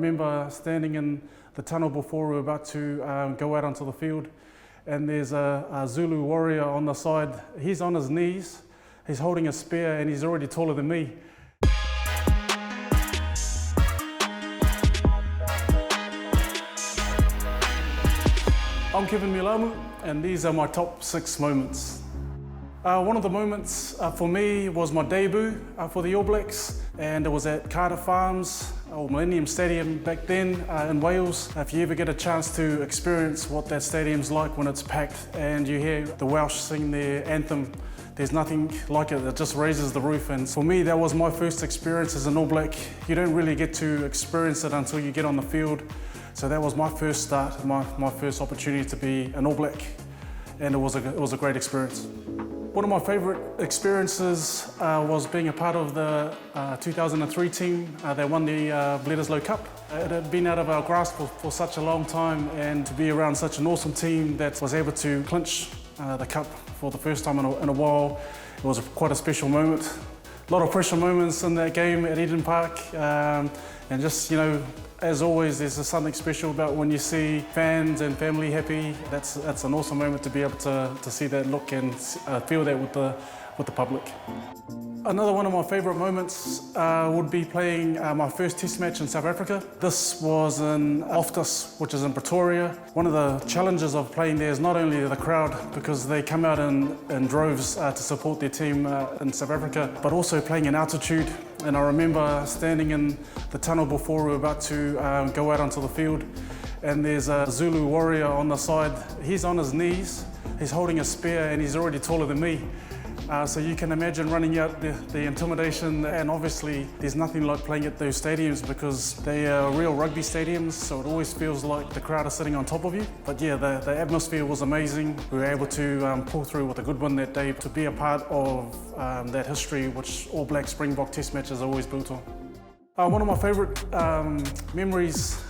I remember standing in the tunnel before we were about to go out onto the field, and there's a Zulu warrior on the side. He's on his knees, he's holding a spear, and he's already taller than me. I'm Keven Mealamu, and these are my top 6 moments. One of the moments for me was my debut for the All Blacks, and it was at Cardiff Farms, or Millennium Stadium back then in Wales. If you ever get a chance to experience what that stadium's like when it's packed and you hear the Welsh sing their anthem, there's nothing like it. It just raises the roof, and for me that was my first experience as an All Black. You don't really get to experience it until you get on the field. So that was my first start, my first opportunity to be an All Black, and it was a great experience. One of my favourite experiences was being a part of the 2003 team that won the Bledisloe Cup. It had been out of our grasp for such a long time, and to be around such an awesome team that was able to clinch the cup for the first time in a while, it was quite a special moment. A lot of pressure moments in that game at Eden Park, and just, you know, as always, there's something special about when you see fans and family happy. That's an awesome moment to be able to see that look and feel that with the public. Another one of my favourite moments would be playing my first Test match in South Africa. This was in Loftus, which is in Pretoria. One of the challenges of playing there is not only the crowd, because they come out in droves to support their team in South Africa, but also playing in altitude. And I remember standing in the tunnel before we were about to go out onto the field, and there's a Zulu warrior on the side. He's on his knees, he's holding a spear, and he's already taller than me. So you can imagine running out the intimidation, and obviously there's nothing like playing at those stadiums because they are real rugby stadiums, so it always feels like the crowd is sitting on top of you. But yeah, the atmosphere was amazing. We were able to pull through with a good win that day, to be a part of that history which All Black Springbok Test matches are always built on. One of my favourite memories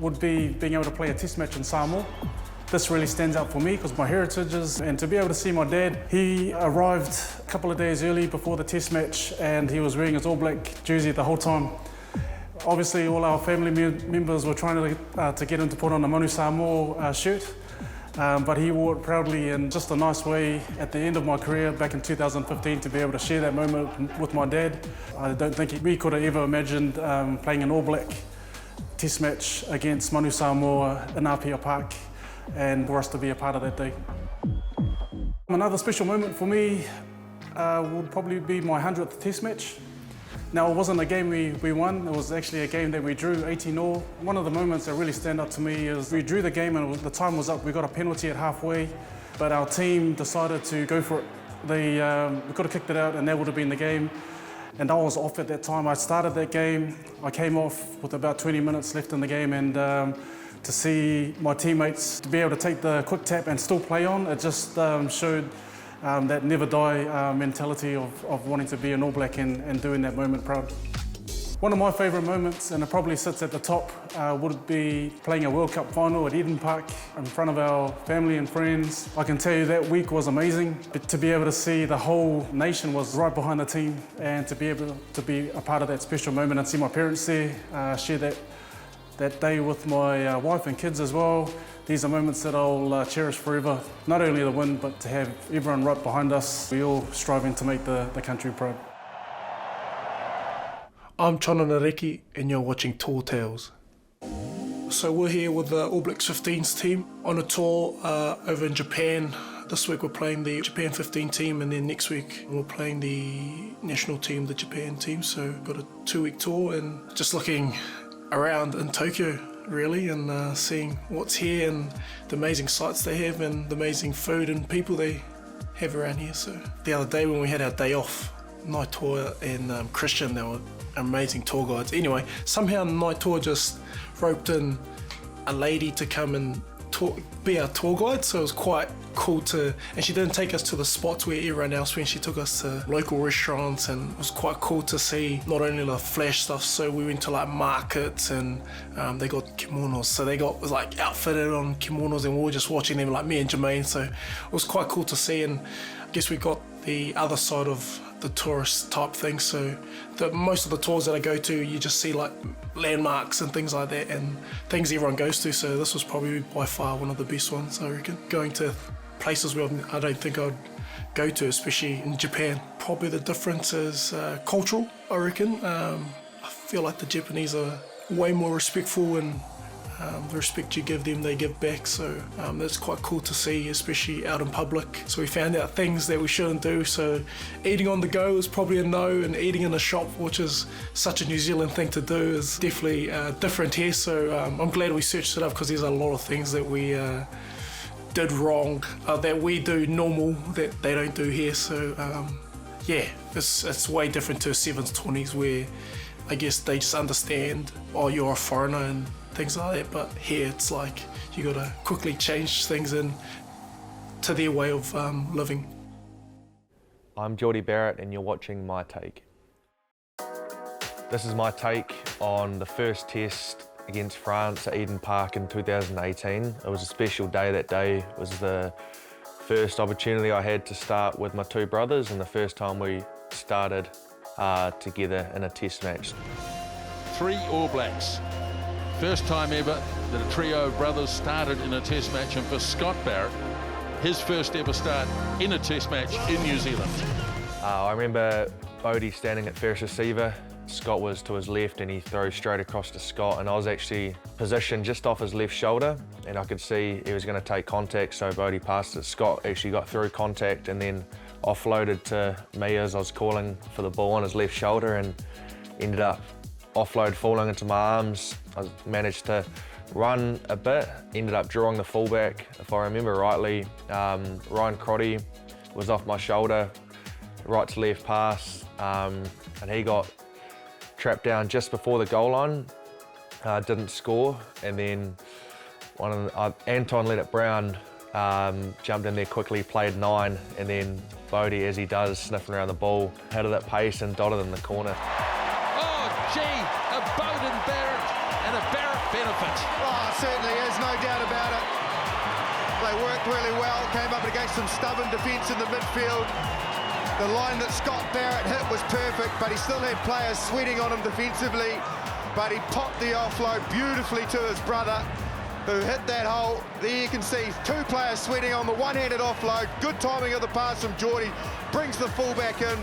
would be being able to play a Test match in Samoa. This really stands out for me because my heritage is, and to be able to see my dad, he arrived a couple of days early before the Test match, and he was wearing his All Black jersey the whole time. Obviously all our family members were trying to get him to put on a Manu Samoa shirt, but he wore it proudly in just a nice way at the end of my career back in 2015, to be able to share that moment with my dad. I don't think we could have ever imagined playing an All Black Test match against Manu Samoa in Apia Park, and for us to be a part of that day. Another special moment for me would probably be my 100th Test match. Now, it wasn't a game we won, it was actually a game that we drew 18-all. One of the moments that really stand out to me is we drew the game and the time was up. We got a penalty at halfway, but our team decided to go for it. We could have kicked it out and that would have been the game. And I was off at that time. I started that game, I came off with about 20 minutes left in the game, and to see my teammates to be able to take the quick tap and still play on, it just showed that never die mentality of wanting to be an All Black and doing that moment proud. One of my favourite moments, and it probably sits at the top, would be playing a World Cup final at Eden Park in front of our family and friends. I can tell you that week was amazing, but to be able to see the whole nation was right behind the team, and to be able to be a part of that special moment and see my parents there, share that day with my wife and kids as well. These are moments that I'll cherish forever. Not only the win, but to have everyone right behind us. We're all striving to make the country proud. I'm Jona Nareki, and you're watching Tall Tales. So we're here with the All Blacks 15s team on a tour over in Japan. This week we're playing the Japan 15 team, and then next week we're playing the national team, the Japan team. So we've got a 2-week tour and just looking around in Tokyo really, and seeing what's here and the amazing sights they have and the amazing food and people they have around here. So the other day when we had our day off, Night Tour and Christian, they were amazing tour guides. Anyway, somehow Night Tour just roped in a lady to come and be our tour guide, so it was quite cool and she didn't take us to the spots where everyone else went. She took us to local restaurants, and it was quite cool to see not only the flash stuff, so we went to like markets, and they got kimonos, so they got like outfitted on kimonos, and we were just watching them, like me and Jermaine, so it was quite cool to see. And I guess we got the other side of the tourist type thing. So most of the tours that I go to, you just see like landmarks and things like that, and things everyone goes to. So this was probably by far one of the best ones, I reckon. Going to places where I don't think I'd go to, especially in Japan. Probably the difference is cultural, I reckon. I feel like the Japanese are way more respectful, and the respect you give them, they give back. So that's quite cool to see, especially out in public. So we found out things that we shouldn't do. So eating on the go is probably a no, and eating in a shop, which is such a New Zealand thing to do, is definitely different here. So I'm glad we searched it up, because there's a lot of things that we did wrong that we do normal that they don't do here. So yeah, it's way different to 7s, 20s, where I guess they just understand, oh, you're a foreigner and things like that. But here it's like you gotta quickly change things in to their way of living. I'm Jordie Barrett and you're watching My Take. This is my take on the first test against France at Eden Park in 2018. It was a special day that day. It was the first opportunity I had to start with my two brothers, and the first time we started together in a test match. 3 All Blacks. First time ever that a trio of brothers started in a test match, and for Scott Barrett, his first ever start in a test match in New Zealand. I remember Bodie standing at first receiver. Scott was to his left and he throws straight across to Scott, and I was actually positioned just off his left shoulder, and I could see he was going to take contact, so Bodie passed it. Scott actually got through contact and then offloaded to me as I was calling for the ball on his left shoulder, and ended up offload falling into my arms. I managed to run a bit, ended up drawing the fullback. If I remember rightly, Ryan Crotty was off my shoulder, right to left pass, and he got trapped down just before the goal line, didn't score, and then Anton Leonard-Brown jumped in there quickly, played 9, and then Bodie, as he does, sniffing around the ball, had it at pace and dotted in the corner. Oh, gee, a Bowden Barrett and a Barrett benefit. Oh, certainly is, no doubt about it. They worked really well, came up against some stubborn defence in the midfield. The line that Scott Barrett hit was perfect, but he still had players sweating on him defensively. But he popped the offload beautifully to his brother, who hit that hole. There you can see 2 players sweating on the one-handed offload. Good timing of the pass from Jordie, brings the fullback in.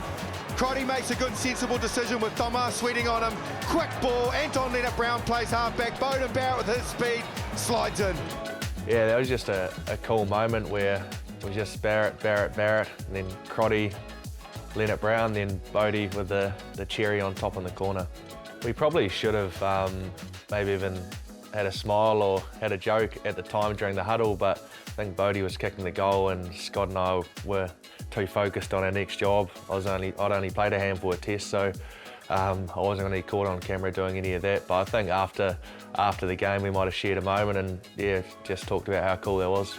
Crotty makes a good, sensible decision with Thomas sweating on him. Quick ball, Anton Leonard-Brown plays halfback. Bowden Barrett with his speed slides in. Yeah, that was just a cool moment where it was just Barrett, and then Crotty, Leonard-Brown, then Bodie with the cherry on top in the corner. We probably should have maybe even had a smile or had a joke at the time during the huddle, but I think Bodie was kicking the goal and Scott and I were too focused on our next job. I'd only played a handful of tests, so I wasn't going to be caught on camera doing any of that. But I think after the game we might have shared a moment and yeah, just talked about how cool that was.